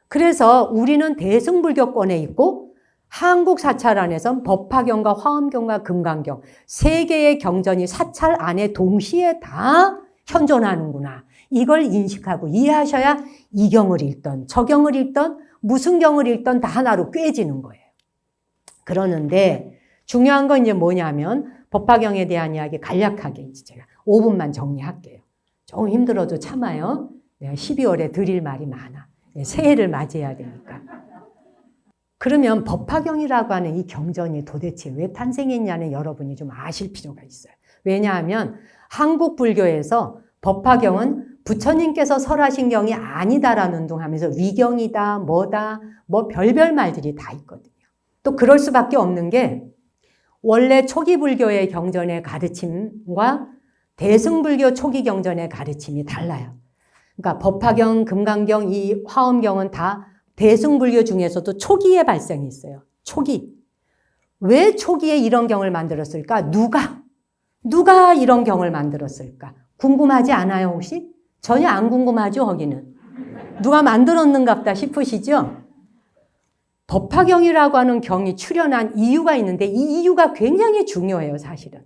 S1: 그래서 우리는 대승불교권에 있고 한국 사찰 안에선 법화경과 화엄경과 금강경 세 개의 경전이 사찰 안에 동시에 다 현존하는구나. 이걸 인식하고 이해하셔야 이 경을 읽던 저 경을 읽던 무슨 경을 읽던 다 하나로 꿰지는 거예요. 그러는데 중요한 건 이제 뭐냐면 법화경에 대한 이야기 간략하게 이제 제가 5분만 정리할게요. 좀 힘들어도 참아요. 내가 12월에 드릴 말이 많아. 새해를 맞이해야 되니까. 그러면 법화경이라고 하는 이 경전이 도대체 왜 탄생했냐는 여러분이 좀 아실 필요가 있어요. 왜냐하면 한국 불교에서 법화경은 부처님께서 설하신 경이 아니다라는 둥 하면서 위경이다, 뭐다, 뭐 별별 말들이 다 있거든요. 또 그럴 수밖에 없는 게 원래 초기 불교의 경전의 가르침과 대승불교 초기 경전의 가르침이 달라요. 그러니까 법화경, 금강경, 이 화엄경은 다 대승불교 중에서도 초기에 발생이 있어요. 초기. 왜 초기에 이런 경을 만들었을까? 누가 이런 경을 만들었을까? 궁금하지 않아요, 혹시? 전혀 안 궁금하죠, 거기는. 누가 만들었는갑다 싶으시죠? 법화경이라고 하는 경이 출현한 이유가 있는데 이 이유가 굉장히 중요해요, 사실은.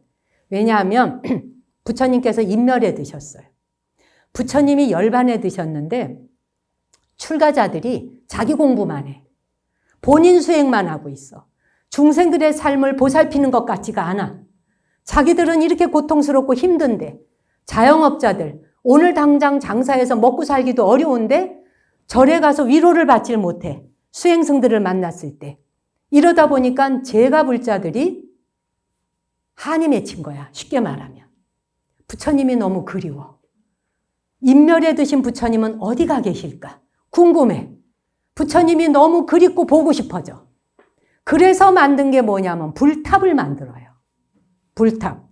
S1: 왜냐하면 부처님께서 인멸에 드셨어요. 부처님이 열반에 드셨는데 출가자들이 자기 공부만 해. 본인 수행만 하고 있어. 중생들의 삶을 보살피는 것 같지가 않아. 자기들은 이렇게 고통스럽고 힘든데 자영업자들 오늘 당장 장사해서 먹고 살기도 어려운데 절에 가서 위로를 받질 못해. 수행승들을 만났을 때. 이러다 보니까 제가불자들이 한이 맺힌 거야. 쉽게 말하면. 부처님이 너무 그리워. 인멸에 드신 부처님은 어디가 계실까? 궁금해. 부처님이 너무 그립고 보고 싶어져. 그래서 만든 게 뭐냐면 불탑을 만들어요. 불탑.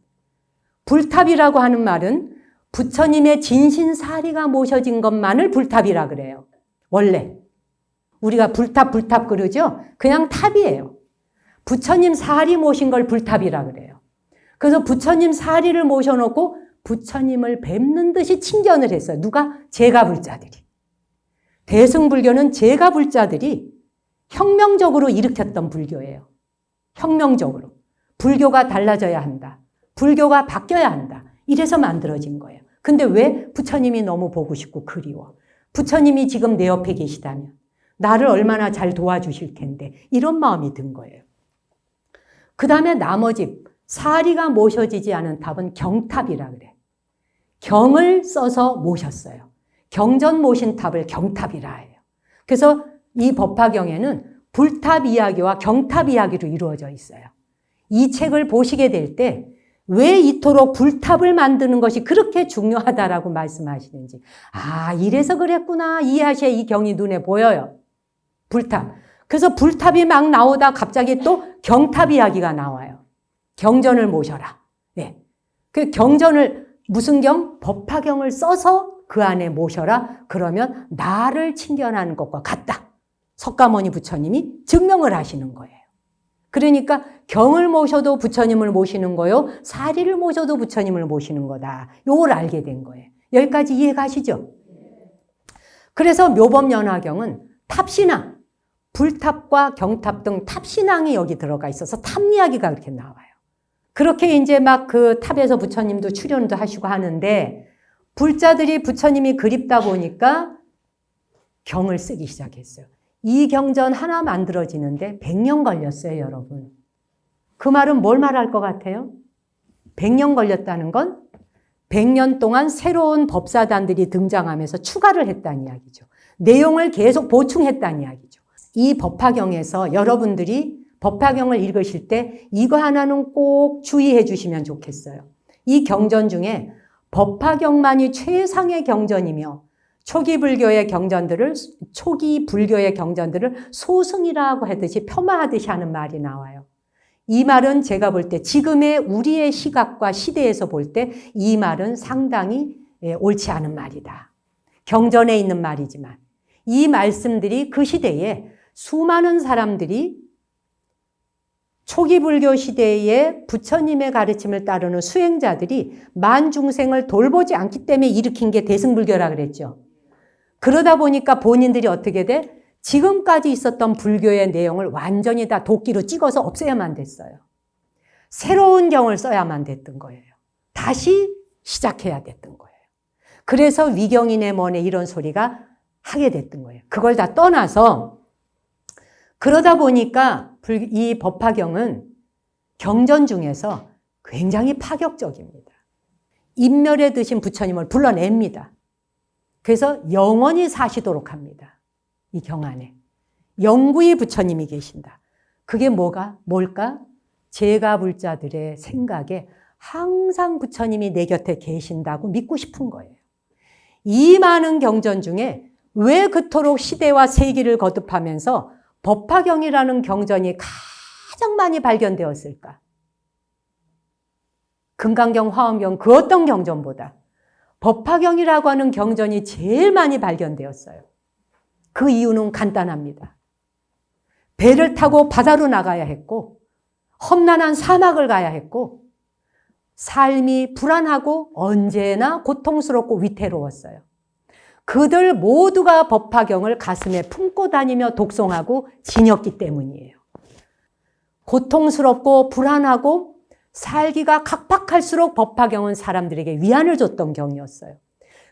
S1: 불탑이라고 하는 말은 부처님의 진신사리가 모셔진 것만을 불탑이라 그래요. 원래. 우리가 불탑 그러죠? 그냥 탑이에요. 부처님 사리 모신 걸 불탑이라 그래요. 그래서 부처님 사리를 모셔놓고 부처님을 뵙는 듯이 친견을 했어요. 누가? 제가불자들이. 대승불교는 제가불자들이 혁명적으로 일으켰던 불교예요. 혁명적으로. 불교가 달라져야 한다. 불교가 바뀌어야 한다. 이래서 만들어진 거예요. 근데 왜? 부처님이 너무 보고 싶고 그리워. 부처님이 지금 내 옆에 계시다면 나를 얼마나 잘 도와주실 텐데 이런 마음이 든 거예요. 그 다음에 나머지 사리가 모셔지지 않은 탑은 경탑이라 그래. 경을 써서 모셨어요. 경전 모신 탑을 경탑이라 해요. 그래서 이 법화경에는 불탑 이야기와 경탑 이야기로 이루어져 있어요. 이 책을 보시게 될 때 왜 이토록 불탑을 만드는 것이 그렇게 중요하다라고 말씀하시는지, 아, 이래서 그랬구나 이해하셔야 이 경이 눈에 보여요. 불탑. 그래서 불탑이 막 나오다 갑자기 또 경탑 이야기가 나와요. 경전을 모셔라. 네. 그 경전을 무슨 경? 법화경을 써서 그 안에 모셔라. 그러면 나를 친견하는 것과 같다. 석가모니 부처님이 증명을 하시는 거예요. 그러니까 경을 모셔도 부처님을 모시는 거요. 사리를 모셔도 부처님을 모시는 거다. 요걸 알게 된 거예요. 여기까지 이해가시죠? 그래서 묘법연화경은 탑신앙, 불탑과 경탑 등 탑신앙이 여기 들어가 있어서 탑 이야기가 그렇게 나와요. 그렇게 이제 막 그 탑에서 부처님도 출연도 하시고 하는데 불자들이 부처님이 그립다 보니까 경을 쓰기 시작했어요. 이 경전 하나 만들어지는데 100년 걸렸어요, 여러분. 그 말은 뭘 말할 것 같아요? 100년 걸렸다는 건 100년 동안 새로운 법사단들이 등장하면서 추가를 했다는 이야기죠. 내용을 계속 보충했다는 이야기죠. 이 법화경에서 여러분들이 법화경을 읽으실 때 이거 하나는 꼭 주의해 주시면 좋겠어요. 이 경전 중에 법화경만이 최상의 경전이며 초기 불교의 경전들을 소승이라고 하듯이 폄하하듯이 하는 말이 나와요. 이 말은 제가 볼 때 지금의 우리의 시각과 시대에서 볼 때 이 말은 상당히 옳지 않은 말이다. 경전에 있는 말이지만 이 말씀들이 그 시대에 수많은 사람들이 초기 불교 시대에 부처님의 가르침을 따르는 수행자들이 만중생을 돌보지 않기 때문에 일으킨 게 대승불교라 그랬죠. 그러다 보니까 본인들이 어떻게 돼? 지금까지 있었던 불교의 내용을 완전히 다 도끼로 찍어서 없애야만 됐어요. 새로운 경을 써야만 됐던 거예요. 다시 시작해야 됐던 거예요. 그래서 위경이네 뭐네 이런 소리가 하게 됐던 거예요. 그걸 다 떠나서 그러다 보니까 이 법화경은 경전 중에서 굉장히 파격적입니다. 인멸에 드신 부처님을 불러냅니다. 그래서 영원히 사시도록 합니다. 이 경 안에. 영구히 부처님이 계신다. 그게 뭘까? 제가불자들의 생각에 항상 부처님이 내 곁에 계신다고 믿고 싶은 거예요. 이 많은 경전 중에 왜 그토록 시대와 세기를 거듭하면서 법화경이라는 경전이 가장 많이 발견되었을까? 금강경, 화엄경 그 어떤 경전보다 법화경이라고 하는 경전이 제일 많이 발견되었어요. 그 이유는 간단합니다. 배를 타고 바다로 나가야 했고 험난한 사막을 가야 했고 삶이 불안하고 언제나 고통스럽고 위태로웠어요. 그들 모두가 법화경을 가슴에 품고 다니며 독송하고 지녔기 때문이에요. 고통스럽고 불안하고 살기가 각박할수록 법화경은 사람들에게 위안을 줬던 경이었어요.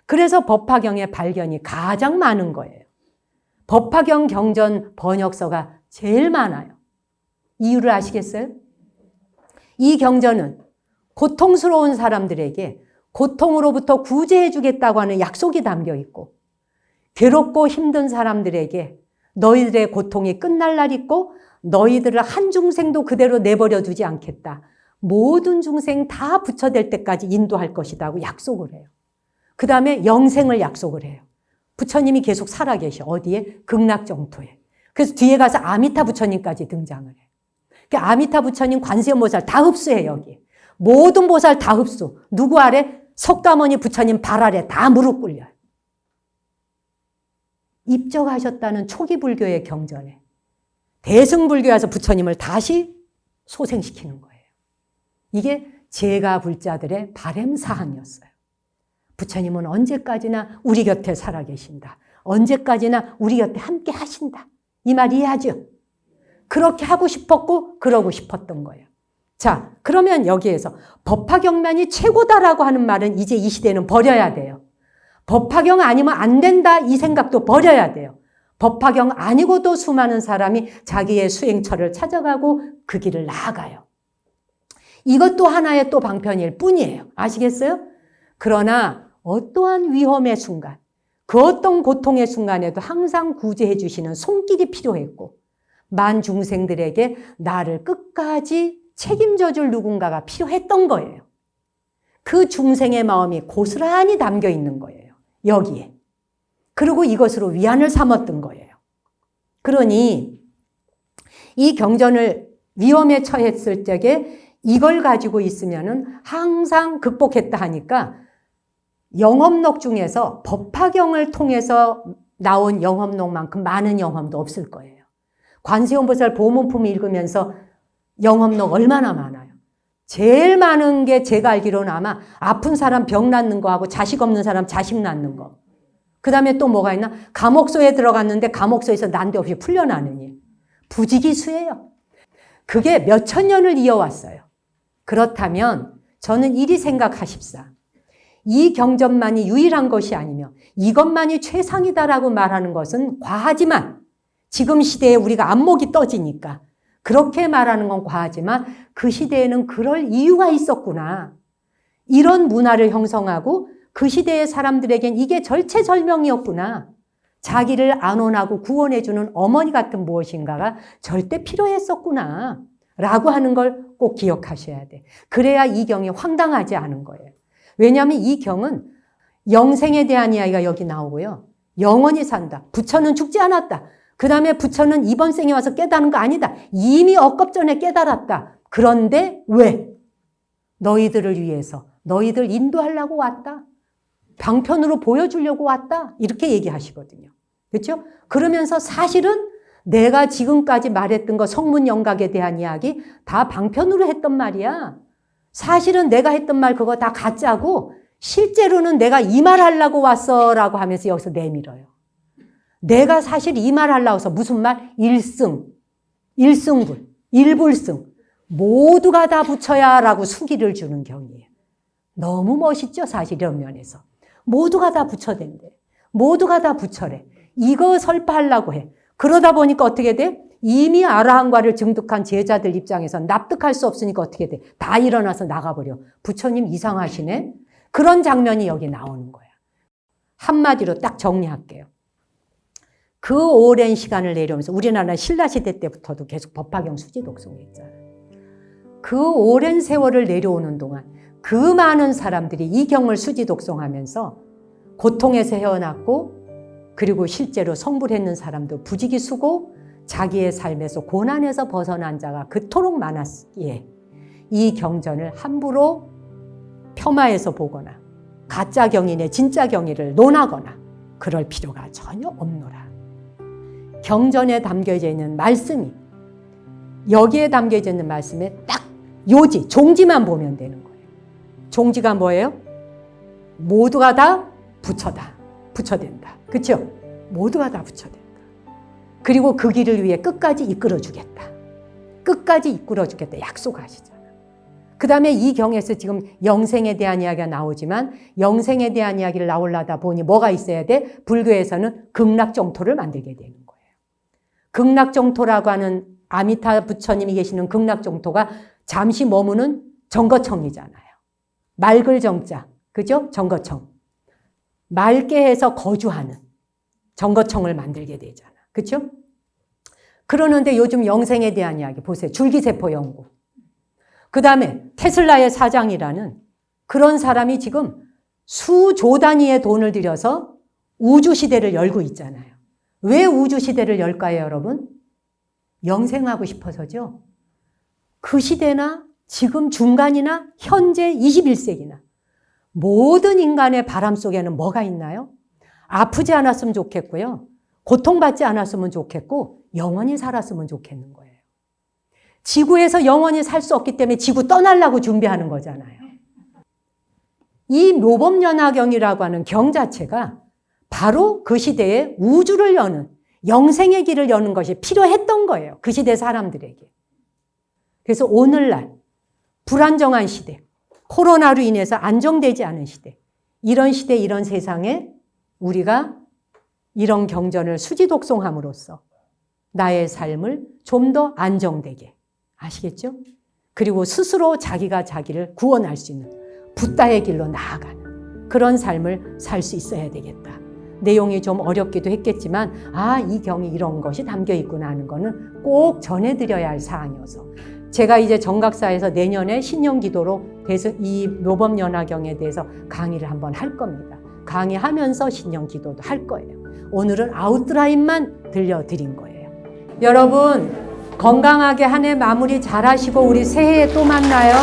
S1: 그래서 법화경의 발견이 가장 많은 거예요. 법화경 경전 번역서가 제일 많아요. 이유를 아시겠어요? 이 경전은 고통스러운 사람들에게 고통으로부터 구제해 주겠다고 하는 약속이 담겨 있고 괴롭고 힘든 사람들에게 너희들의 고통이 끝날 날 있고 너희들을 한 중생도 그대로 내버려 두지 않겠다. 모든 중생 다 부처될 때까지 인도할 것이라고 약속을 해요. 그 다음에 영생을 약속을 해요. 부처님이 계속 살아계셔. 어디에? 극락정토에. 그래서 뒤에 가서 아미타 부처님까지 등장을 해요. 그러니까 아미타 부처님, 관세음보살 다 흡수해 여기. 모든 보살 다 흡수. 누구 아래? 석가모니 부처님 발 아래 다 무릎 꿇려요. 입적하셨다는 초기 불교의 경전에 대승불교에서 부처님을 다시 소생시키는 거예요. 이게 제가 불자들의 바램사항이었어요. 부처님은 언제까지나 우리 곁에 살아계신다. 언제까지나 우리 곁에 함께 하신다. 이 말 이해하죠? 그렇게 하고 싶었고 그러고 싶었던 거예요. 자, 그러면 여기에서 법화경만이 최고다라고 하는 말은 이제 이 시대는 버려야 돼요. 법화경 아니면 안 된다 이 생각도 버려야 돼요. 법화경 아니고도 수많은 사람이 자기의 수행처를 찾아가고 그 길을 나아가요. 이것도 하나의 또 방편일 뿐이에요. 아시겠어요? 그러나 어떠한 위험의 순간, 그 어떤 고통의 순간에도 항상 구제해 주시는 손길이 필요했고 만 중생들에게 나를 끝까지 책임져 줄 누군가가 필요했던 거예요. 그 중생의 마음이 고스란히 담겨 있는 거예요. 여기에. 그리고 이것으로 위안을 삼았던 거예요. 그러니 이 경전을 위험에 처했을 적에 이걸 가지고 있으면은 항상 극복했다 하니까 영업록 중에서 법화경을 통해서 나온 영업록만큼 많은 영업도 없을 거예요. 관세음보살 보문품 읽으면서 영업록 얼마나 많아요. 제일 많은 게 제가 알기로는 아마 아픈 사람 병 낫는 거하고 자식 없는 사람 자식 낳는 거. 그 다음에 또 뭐가 있나? 감옥소에 들어갔는데 감옥소에서 난데없이 풀려나는 일. 부지기수예요. 그게 몇천 년을 이어왔어요. 그렇다면 저는 이리 생각하십사. 이 경전만이 유일한 것이 아니며 이것만이 최상이다라고 말하는 것은 과하지만 지금 시대에 우리가 안목이 떠지니까 그렇게 말하는 건 과하지만 그 시대에는 그럴 이유가 있었구나. 이런 문화를 형성하고 그 시대의 사람들에겐 이게 절체절명이었구나. 자기를 안온하고 구원해주는 어머니 같은 무엇인가가 절대 필요했었구나. 라고 하는 걸 꼭 기억하셔야 돼. 그래야 이 경이 황당하지 않은 거예요. 왜냐하면 이 경은 영생에 대한 이야기가 여기 나오고요. 영원히 산다. 부처는 죽지 않았다. 그 다음에 부처는 이번 생에 와서 깨달은 거 아니다. 이미 억겁 전에 깨달았다. 그런데 왜? 너희들을 위해서 너희들 인도하려고 왔다. 방편으로 보여주려고 왔다. 이렇게 얘기하시거든요. 그렇죠? 그러면서 사실은 내가 지금까지 말했던 거 성문영각에 대한 이야기 다 방편으로 했던 말이야. 사실은 내가 했던 말 그거 다 가짜고 실제로는 내가 이 말 하려고 왔어 라고 하면서 여기서 내밀어요. 내가 사실 이 말 하려고 해서 무슨 말? 일승, 일승불, 일불승 모두가 다 부처야 라고 수기를 주는 경이에요. 너무 멋있죠 사실 이런 면에서. 모두가 다 부처된대. 모두가 다 부처래. 이거 설파하려고 해. 그러다 보니까 어떻게 돼? 이미 아라한과를 증득한 제자들 입장에서 납득할 수 없으니까 어떻게 돼? 다 일어나서 나가버려. 부처님 이상하시네? 그런 장면이 여기 나오는 거야. 한마디로 딱 정리할게요. 그 오랜 시간을 내려오면서 우리나라 신라시대 때부터도 계속 법화경 수지 독송했잖아요. 그 오랜 세월을 내려오는 동안 그 많은 사람들이 이 경을 수지 독송하면서 고통에서 헤어났고 그리고 실제로 성불했는 사람도 부지기수고 자기의 삶에서 고난에서 벗어난 자가 그토록 많았기에 이 경전을 함부로 폄하해서 보거나 가짜 경이네 진짜 경이를 논하거나 그럴 필요가 전혀 없노라. 경전에 담겨져 있는 말씀이 여기에 담겨져 있는 말씀에 딱 요지, 종지만 보면 되는 거예요. 종지가 뭐예요? 모두가 다 부처다. 부처된다. 그렇죠? 모두가 다 부처된다. 그리고 그 길을 위해 끝까지 이끌어주겠다. 끝까지 이끌어주겠다. 약속하시잖아. 그 다음에 이 경에서 지금 영생에 대한 이야기가 나오지만 영생에 대한 이야기를 나오려다 보니 뭐가 있어야 돼? 불교에서는 극락정토를 만들게 되는 거예요. 극락정토라고 하는 아미타 부처님이 계시는 극락정토가 잠시 머무는 정거청이잖아요. 맑을 정자, 그죠? 정거청. 맑게 해서 거주하는 정거청을 만들게 되잖아. 그렇죠? 그러는데 요즘 영생에 대한 이야기 보세요. 줄기세포 연구. 그 다음에 테슬라의 사장이라는 그런 사람이 지금 수조 단위의 돈을 들여서 우주시대를 열고 있잖아요. 왜 우주시대를 열까요, 여러분? 영생하고 싶어서죠. 그 시대나 지금 중간이나 현재 21세기나 모든 인간의 바람 속에는 뭐가 있나요? 아프지 않았으면 좋겠고요. 고통받지 않았으면 좋겠고 영원히 살았으면 좋겠는 거예요. 지구에서 영원히 살 수 없기 때문에 지구 떠나려고 준비하는 거잖아요. 이 묘법연화경이라고 하는 경 자체가 바로 그 시대에 우주를 여는 영생의 길을 여는 것이 필요했던 거예요. 그 시대 사람들에게. 그래서 오늘날 불안정한 시대, 코로나로 인해서 안정되지 않은 시대, 이런 시대, 이런 세상에 우리가 이런 경전을 수지독송함으로써 나의 삶을 좀 더 안정되게, 아시겠죠? 그리고 스스로 자기가 자기를 구원할 수 있는 붓다의 길로 나아가는 그런 삶을 살 수 있어야 되겠다. 내용이 좀 어렵기도 했겠지만 이 경이 이런 것이 담겨 있구나 하는 거는 꼭 전해드려야 할 사항이어서 제가 이제 정각사에서 내년에 신년기도로 이 묘법연화경에 대해서 강의를 한번 할 겁니다. 강의하면서 신년기도도 할 거예요. 오늘은 아웃라인만 들려드린 거예요. 여러분 건강하게 한 해 마무리 잘 하시고 우리 새해에 또 만나요.